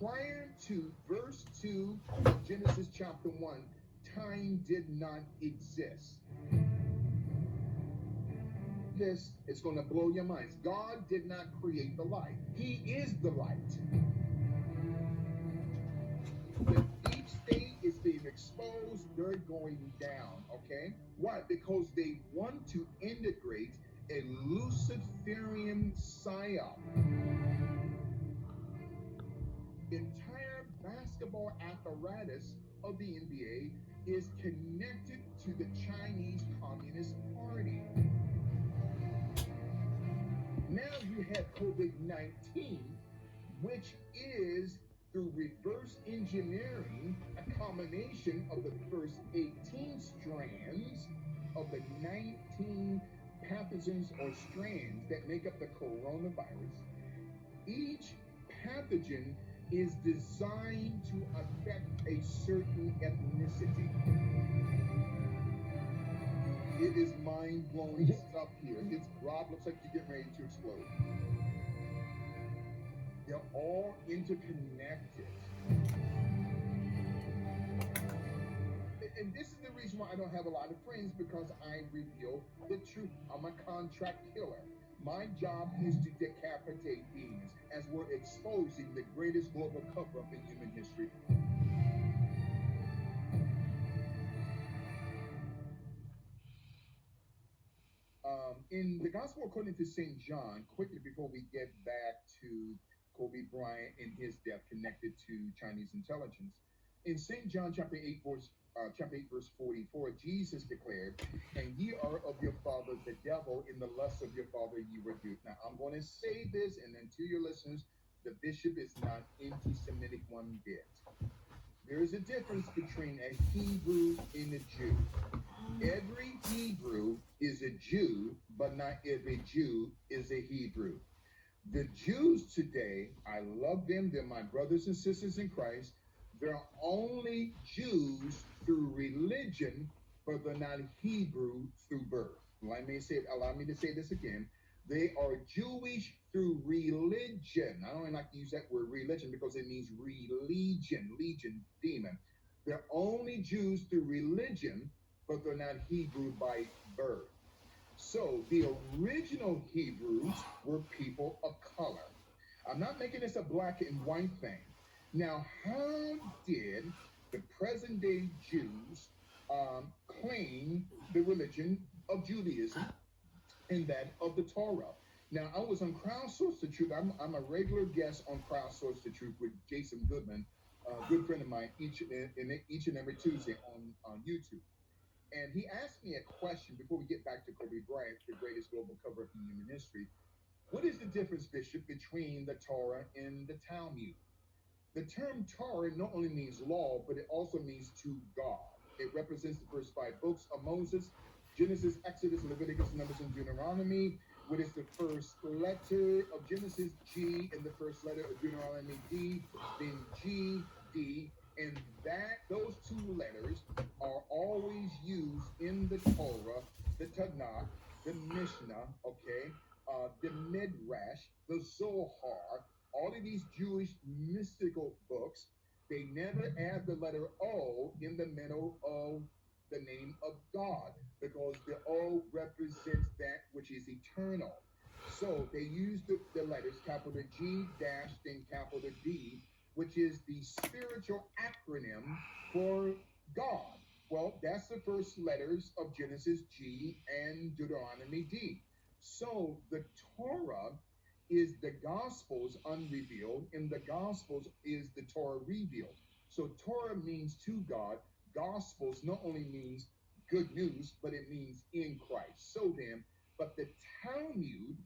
prior to verse 2 of Genesis chapter 1, time did not exist. This is going to blow your minds. God did not create the light. He is the light. The deep state is being exposed. They're going down, okay? Why? Because they want to integrate a Luciferian psyop. The entire basketball apparatus of the NBA is connected to the Chinese Communist Party. Now you have COVID-19, which is through reverse engineering a combination of the first 18 strands of the 19 pathogens or strands that make up the coronavirus. Each pathogen is designed to affect a certain ethnicity. It is mind-blowing stuff here. It's Rob, looks like you're getting ready to explode. They're all interconnected. And this is the reason why I don't have a lot of friends, because I reveal the truth. I'm a contract killer. My job is to decapitate demons as we're exposing the greatest global cover-up in human history. In the Gospel according to St. John, quickly before we get back to Kobe Bryant and his death connected to Chinese intelligence, in St. John chapter 8, verse 44, Jesus declared, "And ye are of your father the devil, in the lust of your father ye were do." Now, I'm going to say this, and then to your listeners, the bishop is not anti-Semitic one bit. There is a difference between a Hebrew and a Jew. Every Hebrew is a Jew, but not every Jew is a Hebrew. The Jews today, I love them. They're my brothers and sisters in Christ. They're only Jews through religion, but they're not Hebrew through birth. Allow me to say this again. They are Jewish through religion. I don't like to use that word religion because it means legion, demon. They're only Jews through religion, but they're not Hebrew by birth. So the original Hebrews were people of color. I'm not making this a black and white thing. Now, how did the present day Jews claim the religion of Judaism and that of the Torah? Now, I was on Crowdsource the Truth. I'm a regular guest on Crowdsource the Truth with Jason Goodman, a good friend of mine, each and every Tuesday on YouTube. And he asked me a question before we get back to Kobe Bryant, the greatest global cover-up in human history. What is the difference, Bishop, between the Torah and the Talmud? The term Torah not only means law, but it also means to God. It represents the first 5 books of Moses: Genesis, Exodus, Leviticus, Numbers, and Deuteronomy. What is the first letter of Genesis? G, and the first letter of Deuteronomy, D, then G, D, and those 2 letters are always used in the Torah, the Tanakh, the Mishnah, the Midrash, the Zohar, all of these Jewish mystical books. They never add the letter O in the middle of the name of God, because the O represents that which is eternal. So they use the letters capital G dash then capital D, which is the spiritual acronym for God. Well, that's the first letters of Genesis, G, and Deuteronomy, D. So the Torah is the Gospels unrevealed, and the Gospels is the Torah revealed. So Torah means to God. Gospels not only means good news, but it means in Christ. So then, but the Talmud,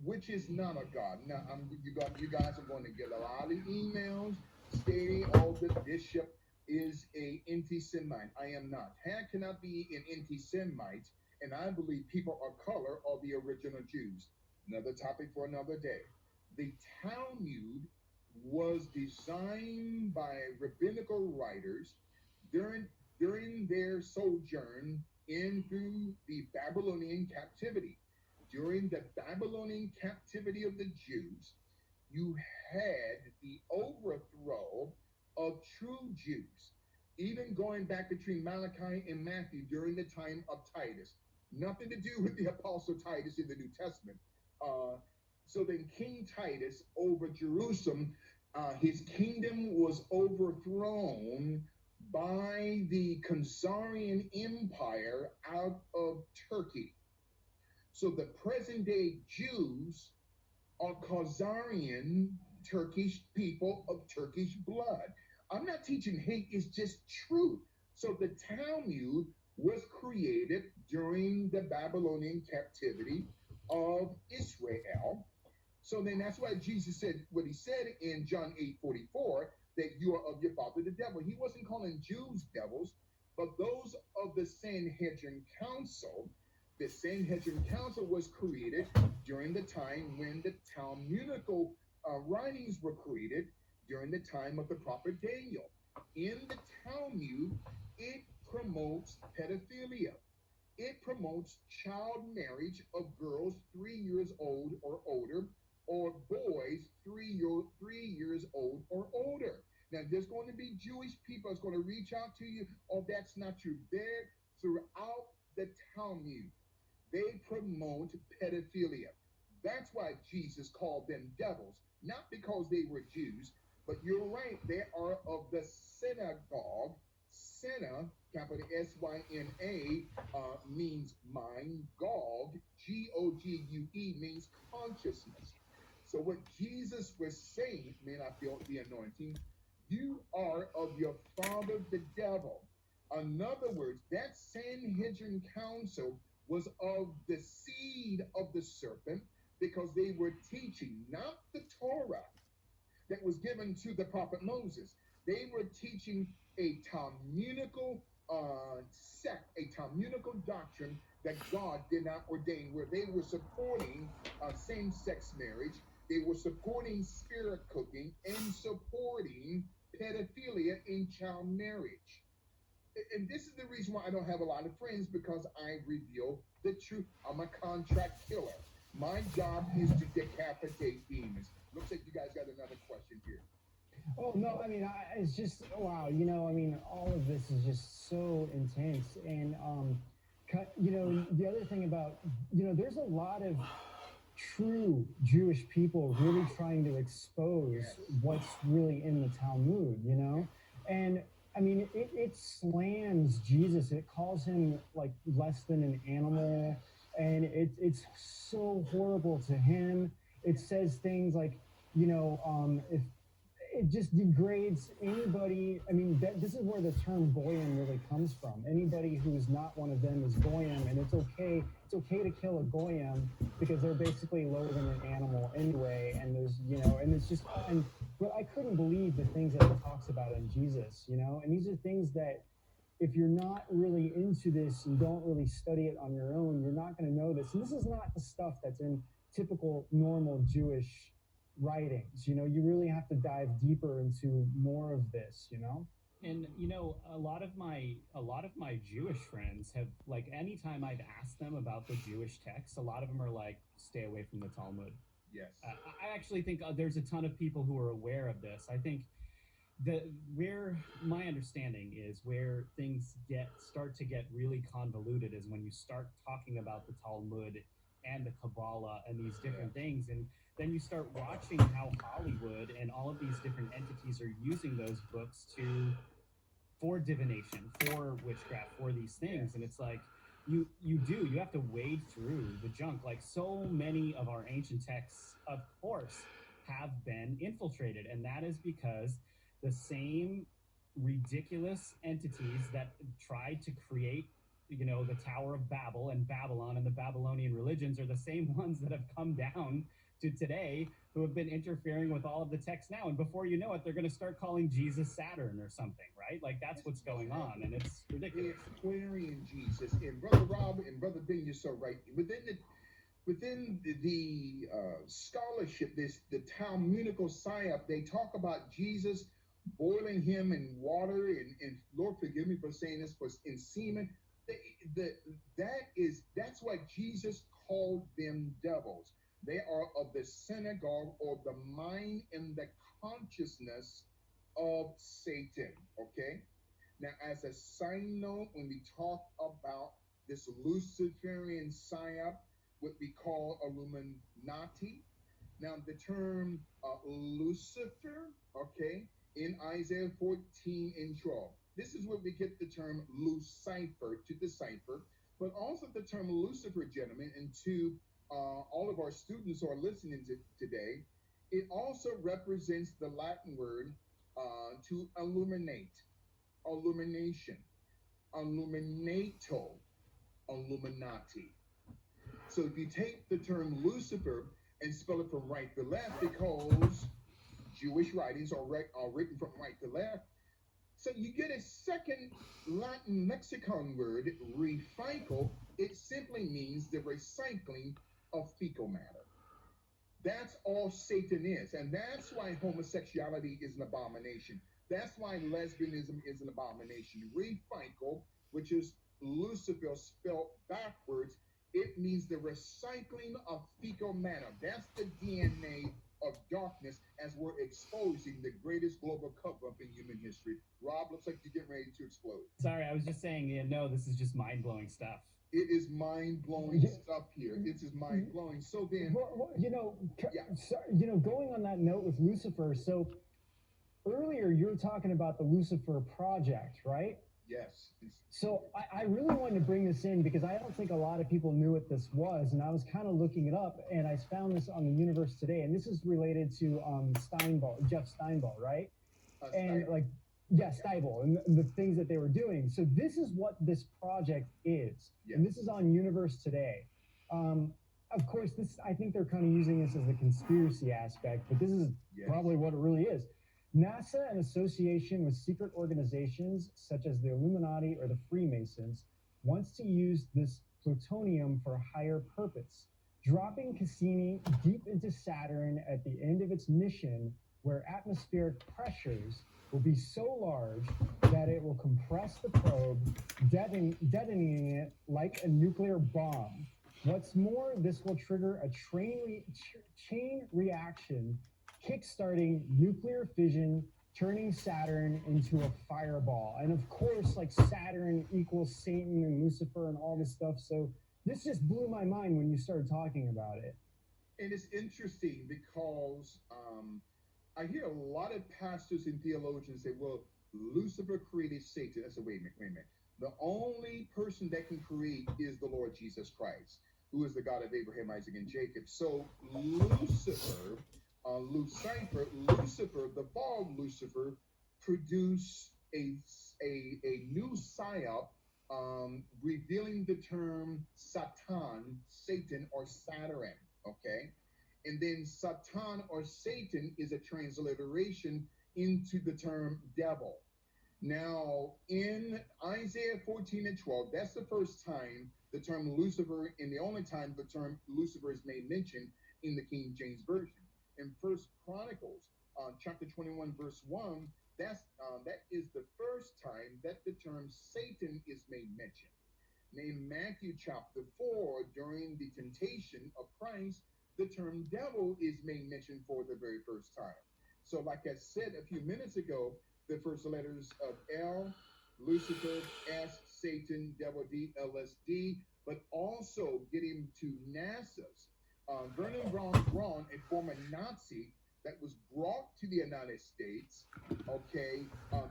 which is not a God. Now, you guys are going to get a lot of emails stating, "Oh, the bishop is a anti-Semite." I am not. How can I be an anti-Semite? And I believe people of color are the original Jews. Another topic for another day. The Talmud was designed by rabbinical writers during their sojourn into the Babylonian captivity. During the Babylonian captivity of the Jews, you had the overthrow of true Jews, even going back between Malachi and Matthew during the time of Titus. Nothing to do with the Apostle Titus in the New Testament. So then King Titus over Jerusalem, his kingdom was overthrown by the Khazarian Empire out of Turkey. So the present day Jews are Khazarian Turkish people of Turkish blood. I'm not teaching hate, it's just truth. So the Talmud was created during the Babylonian captivity of Israel. So then that's why Jesus said what he said in John 8:44, that you are of your father the devil. He wasn't calling Jews devils, but those of the Sanhedrin Council. The Sanhedrin Council was created during the time when the Talmudical writings were created during the time of the prophet Daniel. In the Talmud, it promotes pedophilia. It promotes child marriage of girls 3 years old or older, or boys 3 years old or older. Now, there's going to be Jewish people that's going to reach out to you, oh, that's not true. There, throughout the Talmud, they promote pedophilia. That's why Jesus called them devils, not because they were Jews, but you're right, they are of the synagogue. Syna, capital Syna, means mind. Gog, Gogue, means consciousness. So what Jesus was saying, may not feel the anointing, you are of your father the devil. In other words, that Sanhedrin council was of the seed of the serpent, because they were teaching not the Torah that was given to the prophet Moses. They were teaching a Talmudical sect, a Talmudical doctrine that God did not ordain, where they were supporting same-sex marriage, they were supporting spirit cooking, and supporting pedophilia in child marriage. And this is the reason why I don't have a lot of friends, because I reveal the truth. I'm a contract killer. My job is to decapitate demons. Looks like you guys got another question here. Oh no, I mean, it's just wow. I mean, all of this is just so intense, and the other thing about there's a lot of true Jewish people really trying to expose what's really in the Talmud, and I mean, it slams Jesus. It calls him like less than an animal, and it's so horrible to him. It says things like, if it just degrades anybody. I mean, this is where the term goyim really comes from. Anybody who's not one of them is goyim, and it's okay to kill a goyim because they're basically lower than an animal anyway. And there's, and it's just, but I couldn't believe the things that it talks about in Jesus, and these are things that if you're not really into this and don't really study it on your own, you're not going to know this. And this is not the stuff that's in typical normal Jewish writings. You really have to dive deeper into more of this. And a lot of my Jewish friends have, like, anytime I've asked them about the Jewish texts, a lot of them are like, stay away from the Talmud. Yes. I actually think there's a ton of people who are aware of this. I think where my understanding is where things start to get really convoluted is when you start talking about the Talmud and the Kabbalah and these different things, and then you start watching how Hollywood and all of these different entities are using those books for divination, for witchcraft, for these things. And it's like you have to wade through the junk. Like, so many of our ancient texts, of course, have been infiltrated, and that is because the same ridiculous entities that tried to create the Tower of Babel and Babylon and the Babylonian religions are the same ones that have come down to today, who have been interfering with all of the text now. And before you know it, they're going to start calling Jesus Saturn or something, right? Like, that's what's going on, and it's ridiculous. It's Aquarian Jesus. And Brother Rob and Brother Ben, you're so right. Within the scholarship, the Talmudical psyop, they talk about Jesus boiling him in water, and Lord forgive me for saying this, was in semen. That's why Jesus called them devils. They are of the synagogue or the mind and the consciousness of Satan. Okay. Now, as a side note, when we talk about this Luciferian psyop, what we call Illuminati, now the term Lucifer, okay, in Isaiah 14 and 12, this is where we get the term Lucifer, to decipher, but also the term Lucifer, gentlemen, and to all of our students who are listening to today, it also represents the Latin word to illuminate, illumination, illuminato, illuminati. So if you take the term Lucifer and spell it from right to left, because Jewish writings are written from right to left, so you get a second Latin lexicon word, refico. It simply means the recycling of fecal matter. That's all Satan is. And that's why homosexuality is an abomination. That's why lesbianism is an abomination. Refico, which is Lucifer spelled backwards, it means the recycling of fecal matter. That's the DNA of darkness as we're exposing the greatest global cover-up in human history. Rob, looks like you're getting ready to explode. Sorry, I was just saying, yeah, no, this is just mind-blowing stuff. It is mind-blowing stuff here. This is mind-blowing. So then, going on that note with Lucifer, so earlier you were talking about the Lucifer Project, right? Yes. So I really wanted to bring this in because I don't think a lot of people knew what this was, and I was kind of looking it up, and I found this on the Universe Today, and this is related to Jeff Steinball, right? And Steibel, and the things that they were doing. So this is what this project is, and this is on Universe Today. Of course, I think they're kind of using this as a conspiracy aspect, but this is probably what it really is. NASA, in association with secret organizations such as the Illuminati or the Freemasons, wants to use this plutonium for a higher purpose, dropping Cassini deep into Saturn at the end of its mission, where atmospheric pressures will be so large that it will compress the probe, detonating it like a nuclear bomb. What's more, this will trigger a chain reaction, kickstarting nuclear fission, turning Saturn into a fireball. And of course, like Saturn equals Satan and Lucifer and all this stuff. So this just blew my mind when you started talking about it. And it's interesting because I hear a lot of pastors and theologians say, well, Lucifer created Satan. I said, wait a minute. The only person that can create is the Lord Jesus Christ, who is the God of Abraham, Isaac, and Jacob. So Lucifer, the fall of Lucifer, produced a new psyop, revealing the term Satan, or Saturn, okay? And then Satan or Satan is a transliteration into the term devil. Now, in Isaiah 14 and 12, that's the first time the term Lucifer, and the only time the term Lucifer is made mention in the King James Version. In First Chronicles, chapter 21, verse 1, that is the first time that the term Satan is made mention. In Matthew chapter 4, during the temptation of Christ, the term devil is made mention for the very first time. So like I said a few minutes ago, the first letters of L, Lucifer, S, Satan, devil, D, LSD, but also getting to NASA's. Vernon Braun, a former Nazi that was brought to the United States,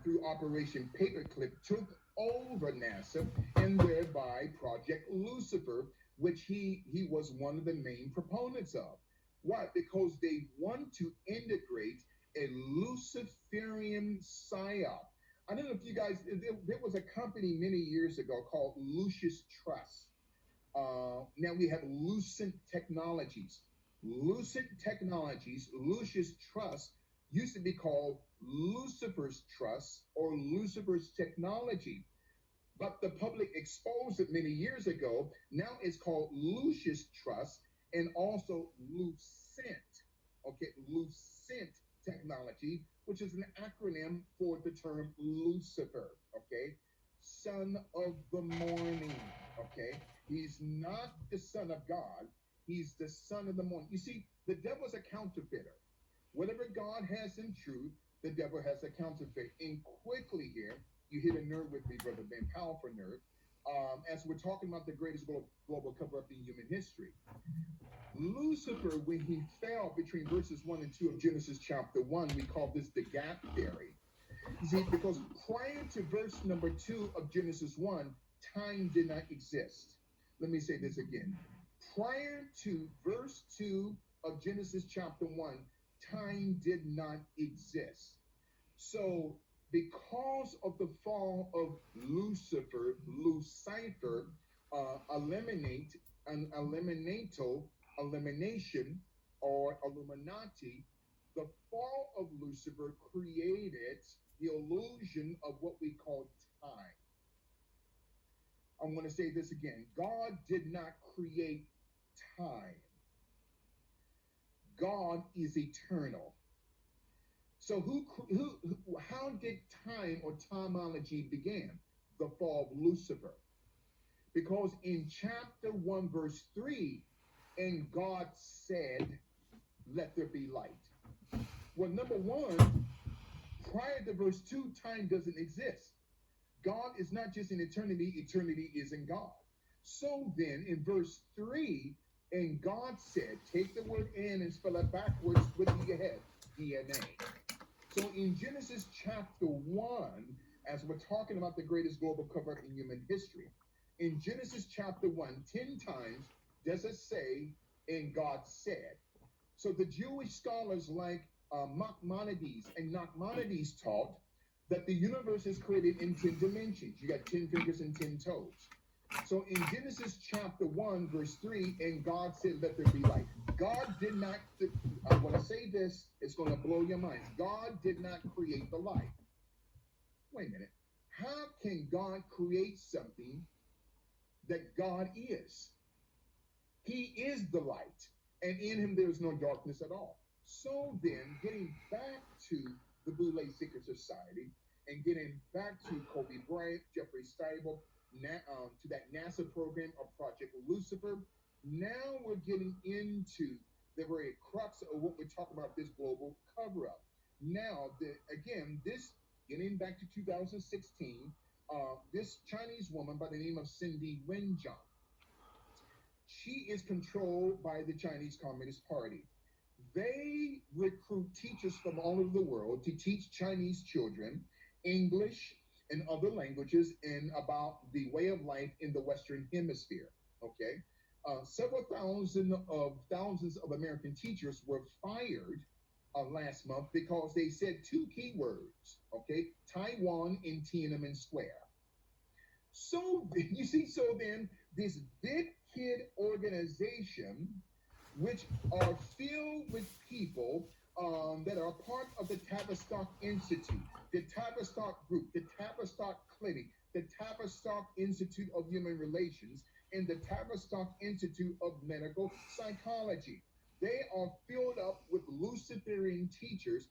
through Operation Paperclip, took over NASA and thereby Project Lucifer, which he was one of the main proponents of. Why? Because they want to integrate a Luciferian psyop. I don't know if you guys, there was a company many years ago called Lucius Trust. Now we have Lucent Technologies. Lucent Technologies, Lucius Trust, used to be called Lucifer's Trust or Lucifer's Technology. But the public exposed it many years ago. Now it's called Lucius Trust and also Lucent. Okay, Lucent Technology, which is an acronym for the term Lucifer. Okay, son of the morning. Okay, he's not the son of God. He's the son of the morning. You see, the devil's a counterfeiter. Whatever God has in truth, the devil has a counterfeit. And quickly here, you hit a nerve with me, Brother Ben, powerful nerve. As we're talking about the greatest global cover-up in human history. Lucifer, when he fell between verses 1 and 2 of Genesis chapter 1, we call this the gap theory. You see, because prior to verse number 2 of Genesis 1, time did not exist. Let me say this again. Prior to verse 2 of Genesis chapter 1, time did not exist. So, because of the fall of Lucifer, elimination, or Illuminati, the fall of Lucifer created the illusion of what we call time. I'm going to say this again. God did not create time. God is eternal. So how did time or timeology begin? The fall of Lucifer. Because in chapter 1, verse 3, and God said, let there be light. Well, number one, prior to verse 2, time doesn't exist. God is not just in eternity, eternity is in God. So then, in verse 3, and God said, take the word in and spell it backwards with the head, DNA. So in Genesis chapter 1, as we're talking about the greatest global cover-up in human history, in Genesis chapter 1, 10 times does it say, and God said. So the Jewish scholars like Maimonides and Nachmanides taught that the universe is created in 10 dimensions. You got 10 fingers and 10 toes. So in Genesis chapter 1, verse 3, and God said, let there be light. God did not, I'm going to say this, it's going to blow your minds. God did not create the light. Wait a minute. How can God create something that God is? He is the light, and in him there is no darkness at all. So then, getting back to the Boule Secret Society, and getting back to Kobe Bryant, Jeffrey Steibel, to that NASA program of Project Lucifer, now we're getting into the very crux of what we're talking about, this global cover-up. Now, this, getting back to 2016, this Chinese woman by the name of Cindy Wenjiang, she is controlled by the Chinese Communist Party. They recruit teachers from all over the world to teach Chinese children English and other languages and about the way of life in the Western Hemisphere. Okay, several thousands of American teachers were fired last month because they said two key words. Okay, Taiwan and Tiananmen Square. So you see, so then this big kid organization, which are filled with people that are part of the Tavistock Institute, the Tavistock Group, the Tavistock Clinic, the Tavistock Institute of Human Relations, and the Tavistock Institute of Medical Psychology. They are filled up with Luciferian teachers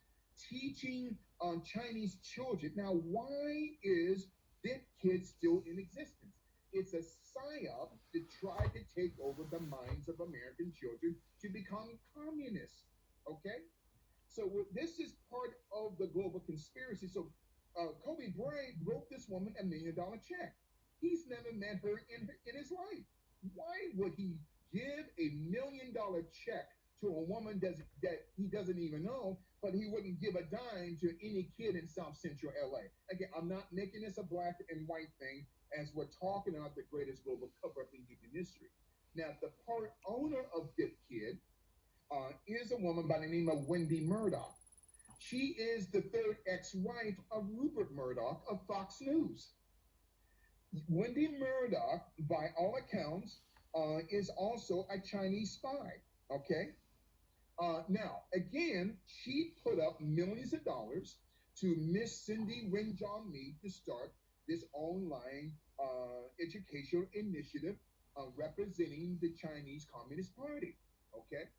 teaching Chinese children. Now, why is BitKid still in existence? It's a psyop to try to take over the minds of American children to become communists. Okay? So this is part of the global conspiracy. So Kobe Bryant wrote this woman $1 million check. He's never met her in his life. Why would he give $1 million check to a woman that he doesn't even know, but he wouldn't give a dime to any kid in South Central LA? Again, I'm not making this a black and white thing as we're talking about the greatest global cover-up in human history. Now, the part owner of BitKid is a woman by the name of Wendy Murdoch. She is the third ex-wife of Rupert Murdoch of Fox News. Wendy Murdoch, by all accounts, is also a Chinese spy. Okay? Now, again, she put up millions of dollars to Miss Cindy Wenjiang Me to start this online educational initiative representing the Chinese Communist Party. Okay?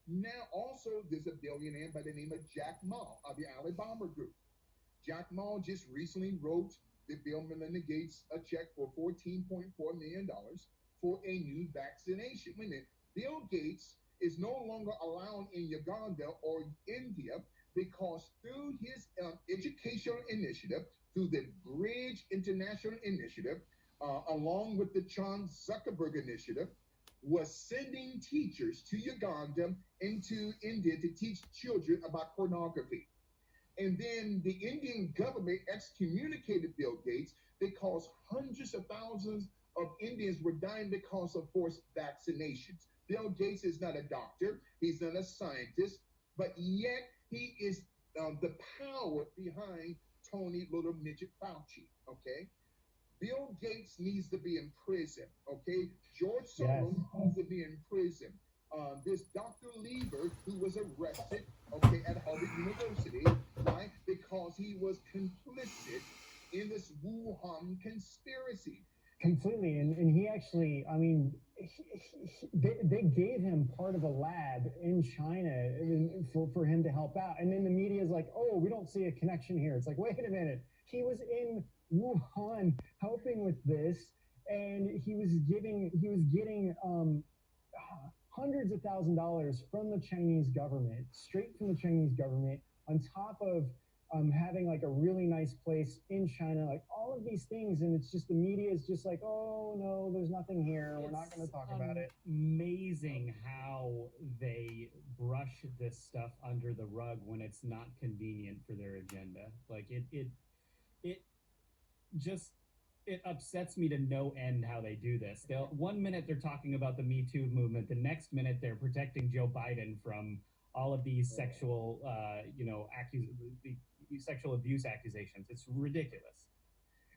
Now, also, there's a billionaire by the name of Jack Ma of the Alibaba Group. Jack Ma just recently wrote the Bill Melinda Gates a check for $14.4 million for a new vaccination. Wait a minute. Bill Gates is no longer allowed in Uganda or India because through his educational initiative, through the Bridge International Initiative, along with the Chan Zuckerberg Initiative, was sending teachers to Uganda into India to teach children about pornography. And then the Indian government excommunicated Bill Gates because hundreds of thousands of Indians were dying because of forced vaccinations. Bill Gates is not a doctor, he's not a scientist, but yet he is the power behind Tony Little Midget Fauci. Okay, Bill Gates needs to be in prison. Okay, George Soros needs to be in prison. This Dr. Lieber, who was arrested, okay, at Harvard University, right, because he was complicit in this Wuhan conspiracy. Completely, and he actually, I mean, they gave him part of a lab in China for him to help out, and then the media is like, oh, we don't see a connection here. It's like, wait a minute, he was in Wuhan helping with this, and he was getting hundreds of $1,000s from the Chinese government, straight from the Chinese government, on top of having like a really nice place in China, like all of these things. And it's just the media is just like, oh no, there's nothing here. We're not going to talk about it. Amazing how they brush this stuff under the rug when it's not convenient for their agenda. Like it just, it upsets me to no end how they do this. They'll, one minute they're talking about the Me Too movement, the next minute they're protecting Joe Biden from all of these sexual, sexual abuse accusations. It's ridiculous.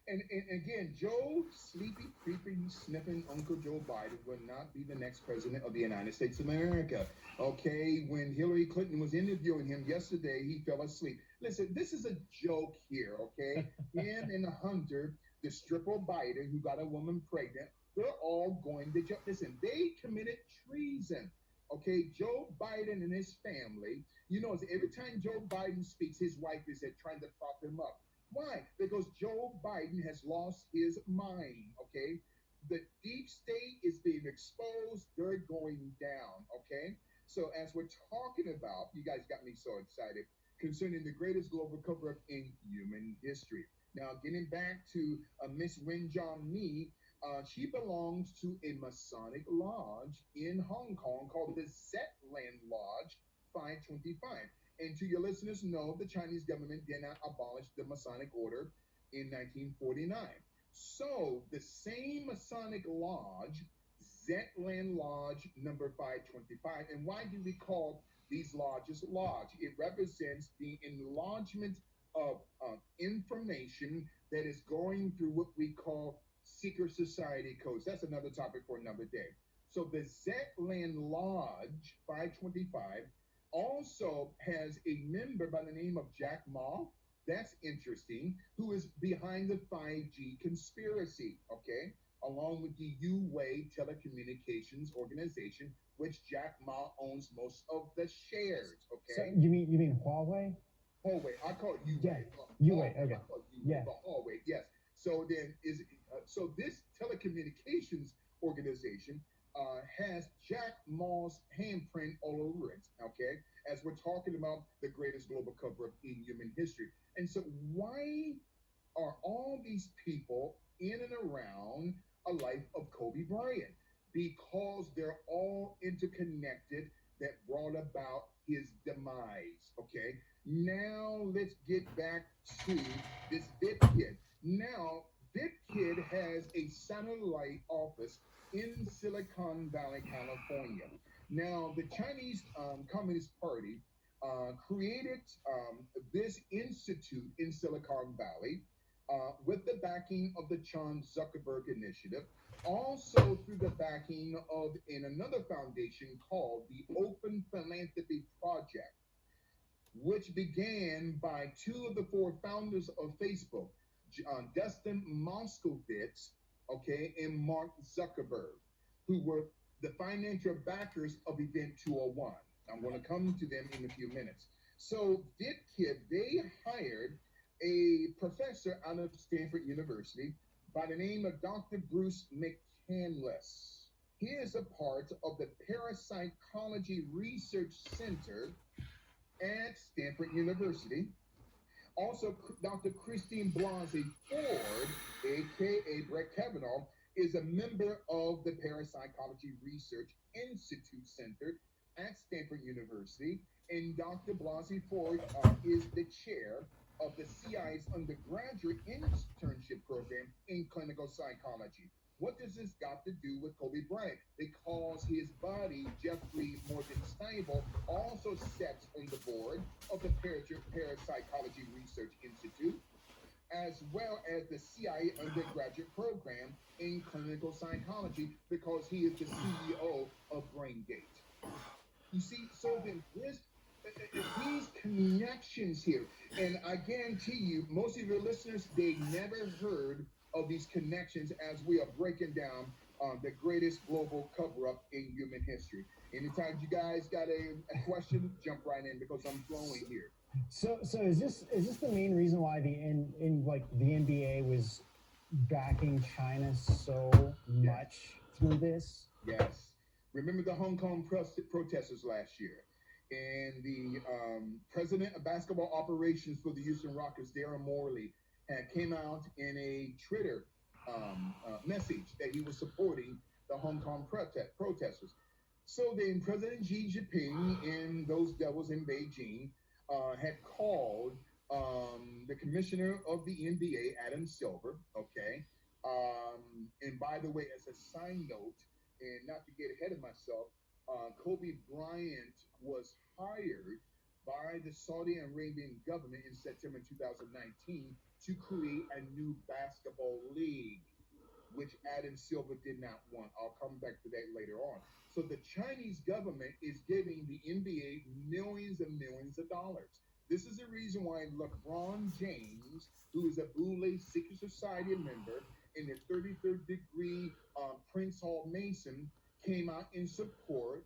And again, Joe, sleepy, creeping, sniffing Uncle Joe Biden would not be the next president of the United States of America. Okay, when Hillary Clinton was interviewing him yesterday, he fell asleep. Listen, this is a joke here, okay? Him and Hunter, the stripper Biden, who got a woman pregnant, they're all going to jail. Listen, they committed treason. Okay, Joe Biden and his family, you know, every time Joe Biden speaks, his wife is there trying to prop him up. Why? Because Joe Biden has lost his mind, okay? The deep state is being exposed. They're going down, okay? So as we're talking about, you guys got me so excited, concerning the greatest global cover-up in human history. Now, getting back to Miss Wen Jianmi, she belongs to a Masonic lodge in Hong Kong called the Zetland Lodge 525. And to your listeners know, the Chinese government did not abolish the Masonic order in 1949. So the same Masonic lodge, Zetland Lodge number 525, and why do we call these lodges lodge? It represents the enlargement of information that is going through what we call secret society codes. That's another topic for another day. So the Zetland Lodge 525 also has a member by the name of Jack Ma. That's interesting, who is behind the 5G conspiracy, okay? Along with the Huawei Telecommunications Organization, which Jack Ma owns most of the shares, okay? So you mean Huawei? Huawei, I call it Huawei. Yeah, Huawei, okay. Yeah. Huawei, yes. So then so this telecommunications organization has Jack Ma's handprint all over it, okay? As we're talking about the greatest global cover-up in human history. And so why are all these people in and around a life of Kobe Bryant? Because they're all interconnected that brought about his demise, okay? Now let's get back to this VipKid. Now, VipKid has a satellite office in Silicon Valley, California. Now, the Chinese Communist Party created this institute in Silicon Valley with the backing of the Chan Zuckerberg Initiative, also through the backing of another foundation called the Open Philanthropy Project, which began by two of the four founders of Facebook, Dustin Moskovitz, okay, and Mark Zuckerberg, who were the financial backers of Event 201. I'm going to come to them in a few minutes. So VipKid, they hired a professor out of Stanford University by the name of Dr. Bruce McCandless. He is a part of the Parapsychology Research Center at Stanford University. Also, Dr. Christine Blasey Ford, aka Brett Kavanaugh, is a member of the Parapsychology Research Institute Center at Stanford University. And Dr. Blasey Ford is the chair of the CIA's undergraduate internship program in clinical psychology. What does this got to do with Kobe Bryant? Because his buddy, Jeffrey Morgan Stiebel, also sits on the board of the Parapsychology Research Institute, as well as the CIA undergraduate program in clinical psychology, because he is the CEO of BrainGate. You see, so then these connections here, and I guarantee you, most of your listeners, they never heard of these connections as we are breaking down the greatest global cover-up in human history. Anytime you guys got a question, jump right in because I'm flowing here. So is this the main reason why the NBA was backing China so much through this? Yes. Remember the Hong Kong protesters last year, and the president of basketball operations for the Houston Rockets, Darren Morley, came out in a Twitter message that he was supporting the Hong Kong protesters. So then President Xi Jinping and those devils in Beijing had called the commissioner of the NBA, Adam Silver, okay? And by the way, as a side note, and not to get ahead of myself, Kobe Bryant was hired by the Saudi Arabian government in September 2019 to create a new basketball league, which Adam Silver did not want. I'll come back to that later on. So the Chinese government is giving the NBA millions and millions of dollars. This is the reason why LeBron James, who is a Boule Secret Society member and a 33rd degree Prince Hall Mason, came out in support,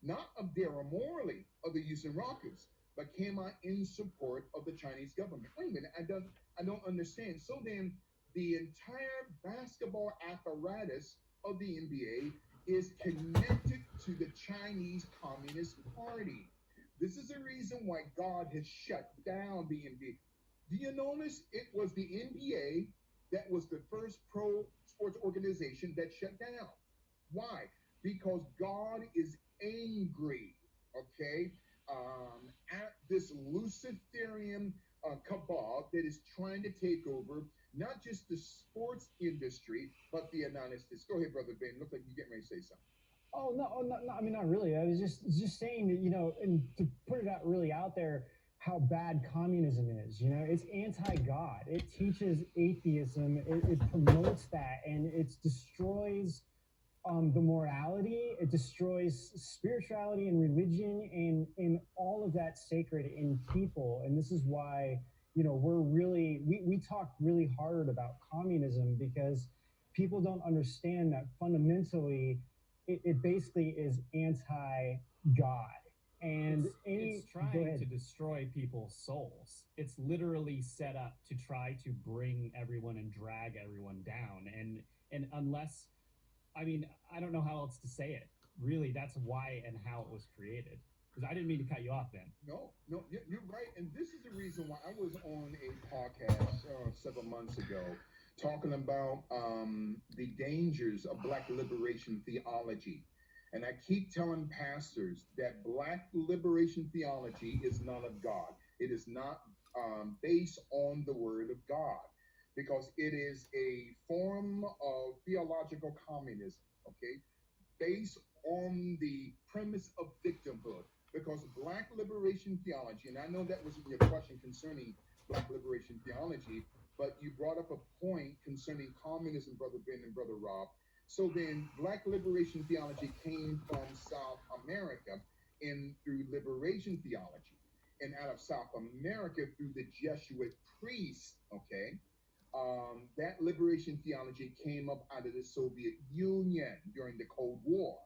not of Darren Morley of the Houston Rockets, but came out in support of the Chinese government. Wait a minute, I don't understand. So then the entire basketball apparatus of the NBA is connected to the Chinese Communist Party. This is the reason why God has shut down the NBA. Do you notice it was the NBA that was the first pro sports organization that shut down? Why? Because God is angry, okay, at this Luciferian cabal that is trying to take over not just the sports industry, but the United States. Go ahead, Brother Ben. Looks like you're getting ready to say something. Oh no! I mean, not really. I was just saying that, and to put it out really out there, how bad communism is. It's anti-God. It teaches atheism. It promotes that, and it destroys the morality. It destroys spirituality and religion and all of that sacred in people. And this is why we talk really hard about communism, because people don't understand that fundamentally it basically is anti-God. And it's trying to destroy people's souls. It's literally set up to try to bring everyone and drag everyone down. And unless, I mean, I don't know how else to say it. Really, that's why and how it was created. Because I didn't mean to cut you off, Ben. No, you're right. And this is the reason why I was on a podcast several months ago talking about the dangers of Black liberation theology. And I keep telling pastors that Black liberation theology is not of God. It is not based on the Word of God, because it is a form of theological communism, okay, based on the premise of victimhood. Because Black liberation theology, and I know that was your question concerning Black liberation theology, but you brought up a point concerning communism, Brother Ben and Brother Rob. So then Black liberation theology came from South America and through liberation theology. And out of South America through the Jesuit priests, okay, that liberation theology came up out of the Soviet Union during the Cold War.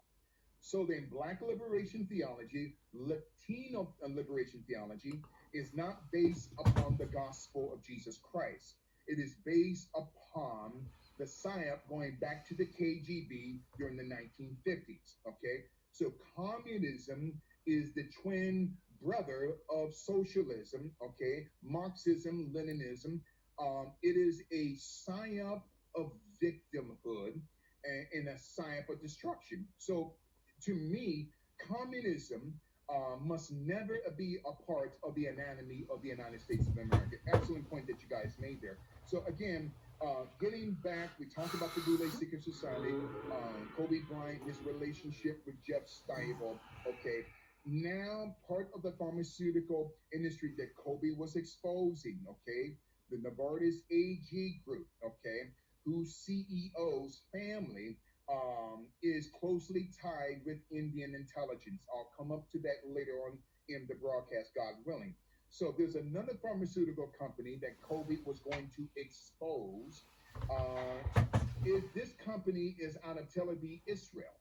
So then Black liberation theology, Latino liberation theology is not based upon the gospel of Jesus Christ. It is based upon the PSYOP going back to the KGB during the 1950s. Okay, so communism is the twin brother of socialism. Okay, Marxism, Leninism. It is a PSYOP of victimhood and a PSYOP of destruction. So, to me, communism must never be a part of the anatomy of the United States of America. Excellent point that you guys made there. So again, getting back, we talked about the Boule Secret Society, Kobe Bryant, his relationship with Jeff Stiebel. Okay, now part of the pharmaceutical industry that Kobe was exposing. Okay, the Novartis AG Group. Okay, whose CEO's family is closely tied with Indian intelligence. I'll come up to that later on in the broadcast, God willing. So there's another pharmaceutical company that Kobe was going to expose. This company is out of Tel Aviv, Israel,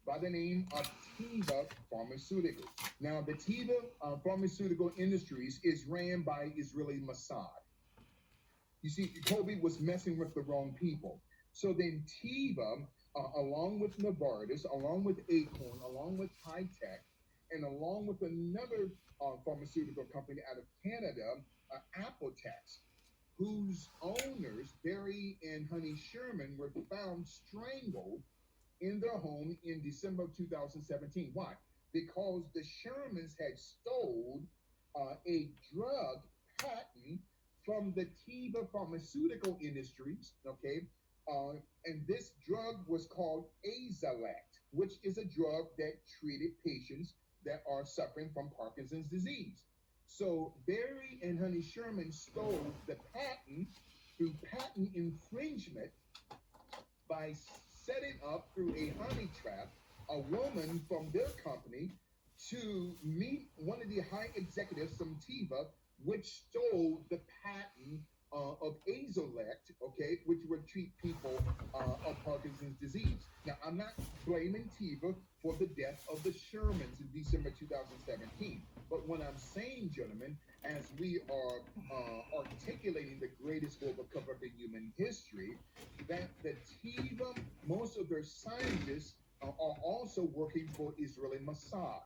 by the name of Teva Pharmaceuticals. Now, the Teva Pharmaceutical Industries is ran by Israeli Mossad. You see, Kobe was messing with the wrong people. So then Teva, along with Novartis, along with Acorn, along with High Tech, and along with another pharmaceutical company out of Canada, Apotex, whose owners, Barry and Honey Sherman, were found strangled in their home in December of 2017. Why? Because the Shermans had stole a drug patent from the Teva Pharmaceutical Industries, okay? And this drug was called Azalect, which is a drug that treated patients that are suffering from Parkinson's disease. So Barry and Honey Sherman stole the patent through patent infringement by setting up through a honey trap a woman from their company to meet one of the high executives from Teva, which stole the patent of Azalect, okay, which would treat people of Parkinson's disease. Now, I'm not blaming Teva for the death of the Shermans in December 2017. But what I'm saying, gentlemen, as we are articulating the greatest global cover-up in human history, that the Teva, most of their scientists are also working for Israeli Mossad.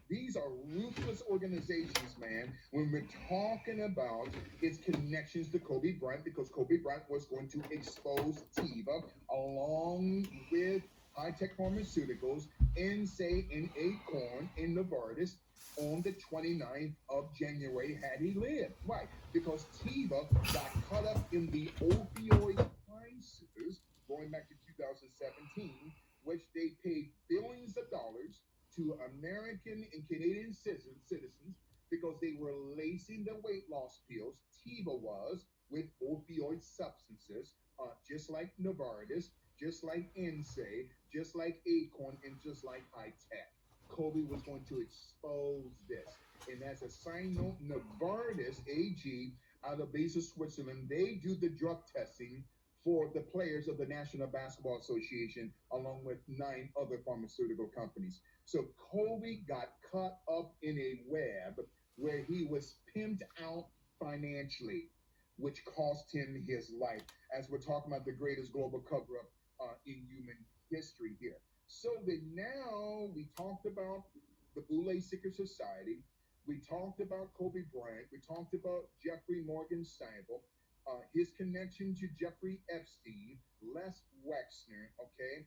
These are ruthless organizations, man, when we're talking about its connections to Kobe Bryant, because Kobe Bryant was going to expose Teva along with High Tech Pharmaceuticals, NSAID, and Acorn, and Novartis on the 29th of January had he lived. Right, because Teva got caught up in the opioid crisis going back to 2017, which they paid billions of dollars to American and Canadian citizens because they were lacing the weight loss pills, Teva was, with opioid substances, just like Novartis, just like NSAID, just like Acorn, and just like High Tech. Kobe was going to expose this. And as a side note, Novartis AG out of Basel, Switzerland, they do the drug testing for the players of the National Basketball Association, along with 9 other pharmaceutical companies. So Kobe got caught up in a web where he was pimped out financially, which cost him his life, as we're talking about the greatest global cover-up in human history here. So then now we talked about the Boule Secret Society, we talked about Kobe Bryant, we talked about Jeffrey Morgan Stiebel, his connection to Jeffrey Epstein, Les Wexner, okay,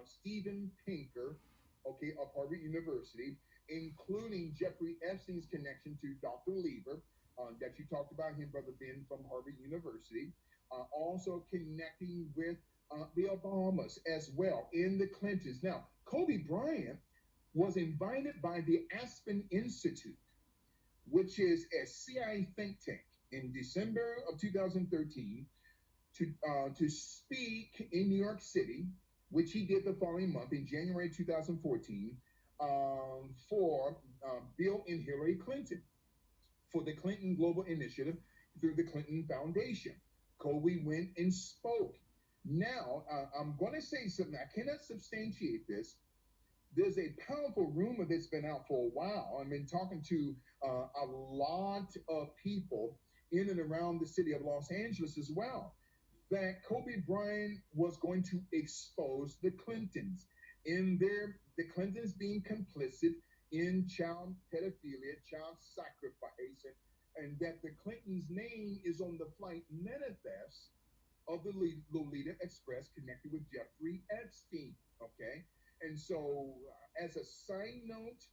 Steven Pinker, okay, of Harvard University, including Jeffrey Epstein's connection to Dr. Lieber, that you talked about him, Brother Ben, from Harvard University, also connecting with the Obamas as well, in the Clintons. Now, Kobe Bryant was invited by the Aspen Institute, which is a CIA think tank, in December of 2013 to speak in New York City, which he did the following month in January 2014 for Bill and Hillary Clinton, for the Clinton Global Initiative through the Clinton Foundation. Kobe went and spoke. Now, I'm going to say something. I cannot substantiate this. There's a powerful rumor that's been out for a while. I've been talking to a lot of people in and around the city of Los Angeles as well, that Kobe Bryant was going to expose the Clintons in the Clintons being complicit in child pedophilia, child sacrifice, and that the Clintons' name is on the flight manifest of the Lolita Express connected with Jeffrey Epstein. Okay, and so as a side note,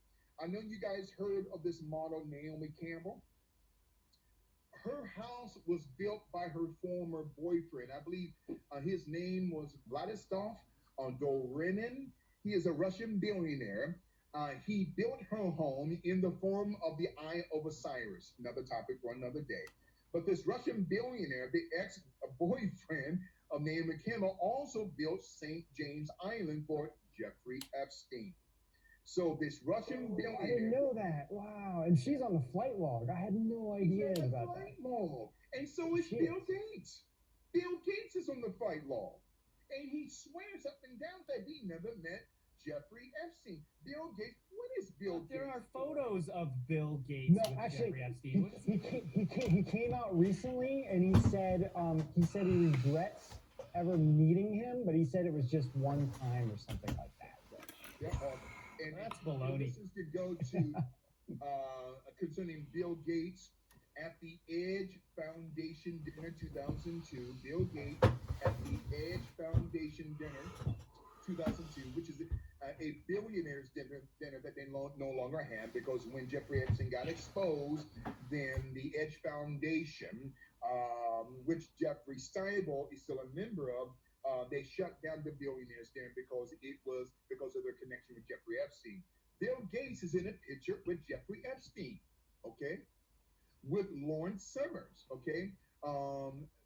I know you guys heard of this model Naomi Campbell. Her house was built by her former boyfriend. I believe his name was Vladislav Dorinin. He is a Russian billionaire. He built her home in the form of the Eye of Osiris. Another topic for another day. But this Russian billionaire, the ex-boyfriend of Naomi Campbell, also built St. James Island for Jeffrey Epstein. So this Russian billionaire. I didn't know that. Wow. And she's on the flight log. I had no idea about that. Log. And so is Bill Gates. Bill Gates is on the flight log. And he swears up and down that he never met Jeffrey Epstein. Bill Gates, what is Bill Gates? There are photos of Bill Gates with Jeffrey Epstein. He came out recently and he said he regrets ever meeting him, but he said it was just one time or something like that. Yeah, and that's baloney. This is to go to concerning Bill Gates at the Edge Foundation Dinner 2002. Bill Gates at the Edge Foundation Dinner 2002, which is a billionaire's dinner that they no longer have, because when Jeffrey Epstein got exposed, then the Edge Foundation, which Jeffrey Steibel is still a member of, they shut down the billionaires dinner because of their connection with Jeffrey Epstein. Bill Gates is in a picture with Jeffrey Epstein, okay, with Lawrence Summers, okay,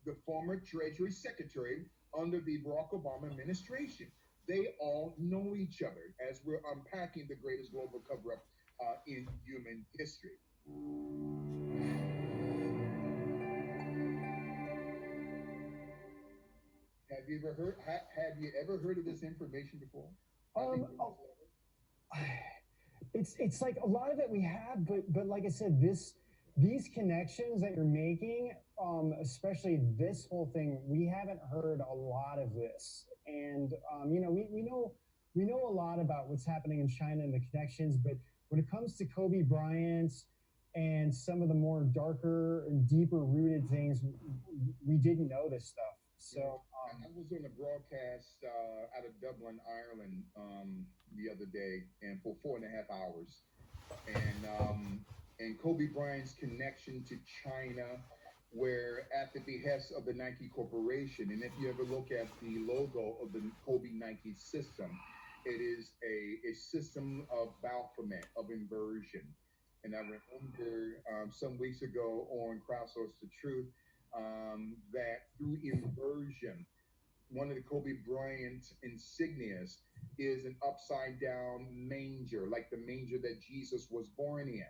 the former Treasury Secretary under the Barack Obama administration. They all know each other as we're unpacking the greatest global cover-up in human history. Have you ever heard of this information before? It's like a lot of it we have, but like I said, these connections that you're making, especially this whole thing, we haven't heard a lot of this. And we know a lot about what's happening in China and the connections, but when it comes to Kobe Bryant and some of the more darker and deeper rooted things, we didn't know this stuff. So I was on a broadcast out of Dublin, Ireland, the other day, and for 4.5 hours, and Kobe Bryant's connection to China, where at the behest of the Nike Corporation, and if you ever look at the logo of the Kobe Nike system, it is a system of Baphomet, of inversion. And I remember some weeks ago on Crowdsource the Truth, that through inversion, one of the Kobe Bryant insignias is an upside down manger, like the manger that Jesus was born in.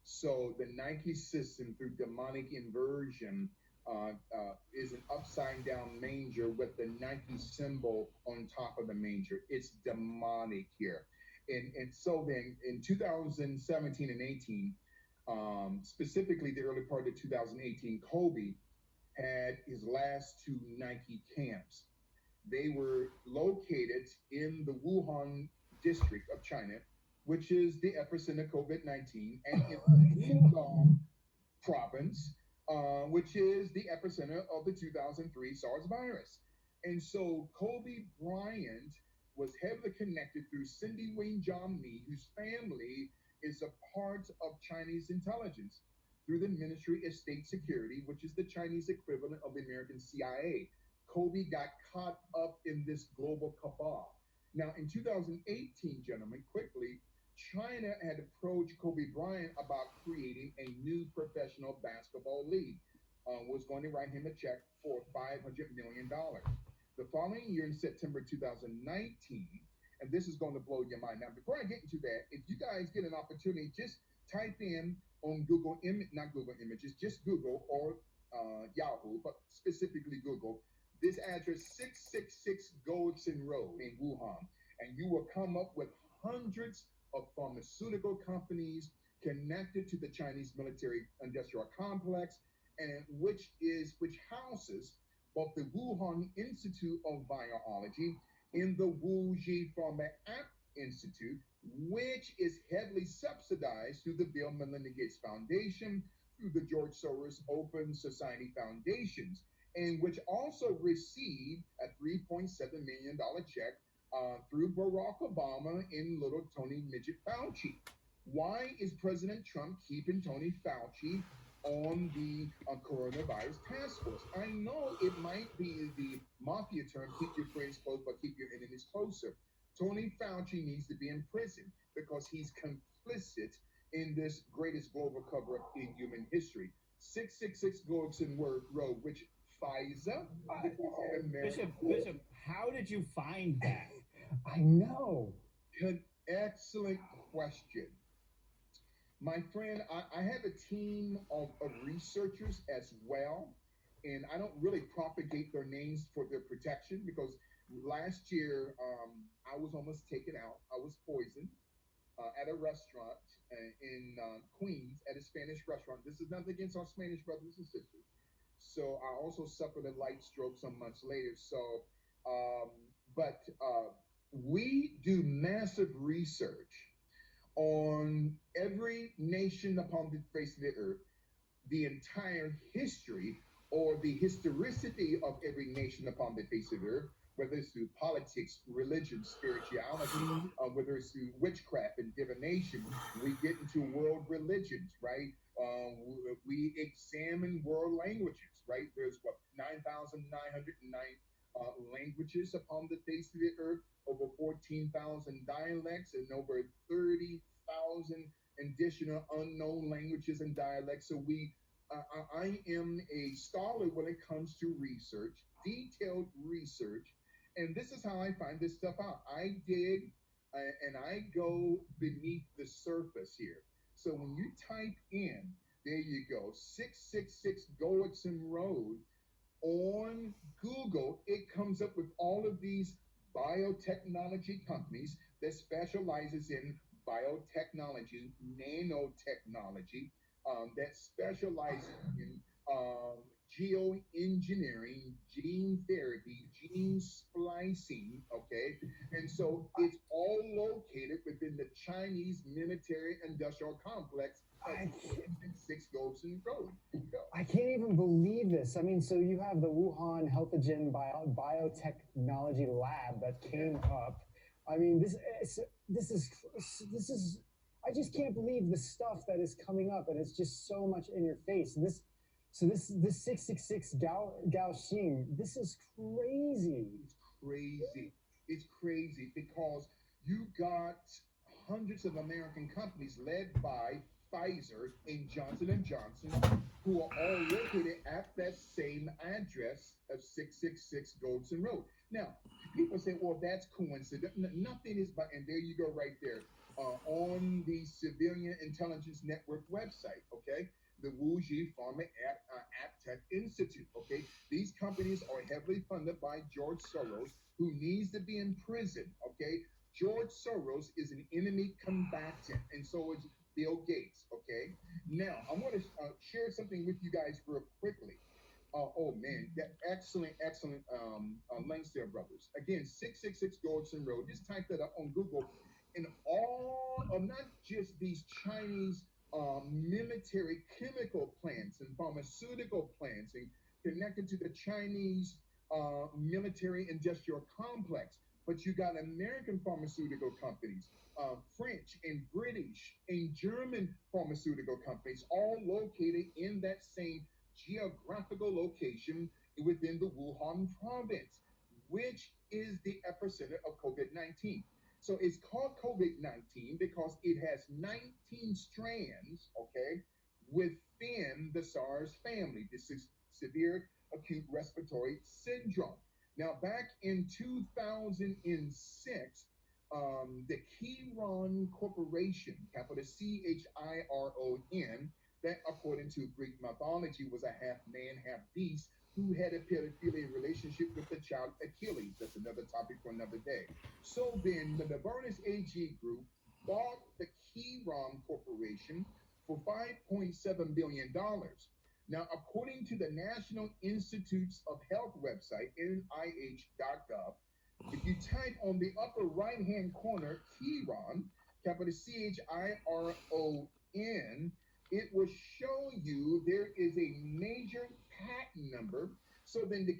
So the Nike system, through demonic inversion, is an upside down manger with the Nike symbol on top of the manger. It's demonic here. And so then in 2017 and 18, specifically the early part of 2018, Kobe had his last two Nike camps. They were located in the Wuhan district of China, which is the epicenter of COVID-19, and in Guangdong province, which is the epicenter of the 2003 SARS virus. And so Kobe Bryant was heavily connected through Cindy Wayne John Lee, whose family is a part of Chinese intelligence, through the Ministry of State Security, which is the Chinese equivalent of the American CIA. Kobe got caught up in this global cabal. Now, in 2018, gentlemen, quickly, China had approached Kobe Bryant about creating a new professional basketball league, was going to write him a check for $500 million. The following year, in September 2019, and this is going to blow your mind. Now, before I get into that, if you guys get an opportunity, just type in on Google, not Google Images, just Google or Yahoo, but specifically Google, this address 666 Goldson Road in Wuhan, and you will come up with hundreds of pharmaceutical companies connected to the Chinese military industrial complex, and which houses of the Wuhan Institute of Virology and the Wuxi Pharma App Institute, which is heavily subsidized through the Bill and Melinda Gates Foundation, through the George Soros Open Society Foundations, and which also received a $3.7 million check through Barack Obama and little Tony Midget Fauci. Why is President Trump keeping Tony Fauci on the coronavirus task force? I know it might be the mafia term, keep your friends close, but keep your enemies closer. Tony Fauci needs to be in prison because he's complicit in this greatest global cover-up in human history. 666 Gordon Road, which Pfizer, Bishop, how did you find that? I know. An excellent question. My friend, I have a team of researchers as well, and I don't really propagate their names for their protection because last year I was almost taken out. I was poisoned at a restaurant in Queens, at a Spanish restaurant. This is nothing against our Spanish brothers and sisters. So I also suffered a light stroke some months later. So, but we do massive research on every nation upon the face of the earth, the entire history or the historicity of every nation upon the face of the earth, whether it's through politics, religion, spirituality, whether it's through witchcraft and divination. We get into world religions, right? We examine world languages, right? There's what, 9,909 languages upon the face of the earth, over 14,000 dialects, and over 30,000 additional unknown languages and dialects. So I am a scholar when it comes to research, detailed research, and this is how I find this stuff out. I dig and I go beneath the surface here. So when you type in, there you go, 666 Goexon Road on Google, it comes up with all of these biotechnology companies that specializes in biotechnology, nanotechnology, that specializes in geoengineering, gene therapy, gene splicing, okay? And so it's all located within the Chinese military industrial complex at 6 Goldson Road. I can't even believe this. I mean, so you have the Wuhan Healthogen Biotechnology Lab that came up. I mean, this is. I just can't believe the stuff that is coming up, and it's just so much in your face. This 666 Gaoxing, this is crazy. It's crazy because you got hundreds of American companies led by Pfizer and Johnson & Johnson, who are all located at that same address of 666 Goldson Road. Now, people say, well, that's coincidence. Nothing is, and there you go right there on the Civilian Intelligence Network website, okay? The Wuxi Pharma App Tech Institute, okay? These companies are heavily funded by George Soros, who needs to be in prison, okay? George Soros is an enemy combatant, and so is Bill Gates, okay? Now, I want to share something with you guys real quickly. Oh, man, that excellent links there, brothers. Again, 666 Goldson Road. Just type that up on Google. And all of not just these Chinese military chemical plants and pharmaceutical plants and connected to the Chinese military industrial complex, but you got American pharmaceutical companies, French and British and German pharmaceutical companies, all located in that same geographical location within the Wuhan province, which is the epicenter of COVID-19. So it's called COVID-19 because it has 19 strands, okay, within the SARS family. This is severe acute respiratory syndrome. Now, back in 2006, the Chiron Corporation, capital CHIRON, that according to Greek mythology was a half man, half beast, who had a pedophilia relationship with the child Achilles. That's another topic for another day. So then the Berners AG Group bought the Chiron Corporation for $5.7 billion. Now, according to the National Institutes of Health website, nih.gov, if you type on the upper right-hand corner, Chiron, capital Chiron, it will show you there is a major patent number. So then the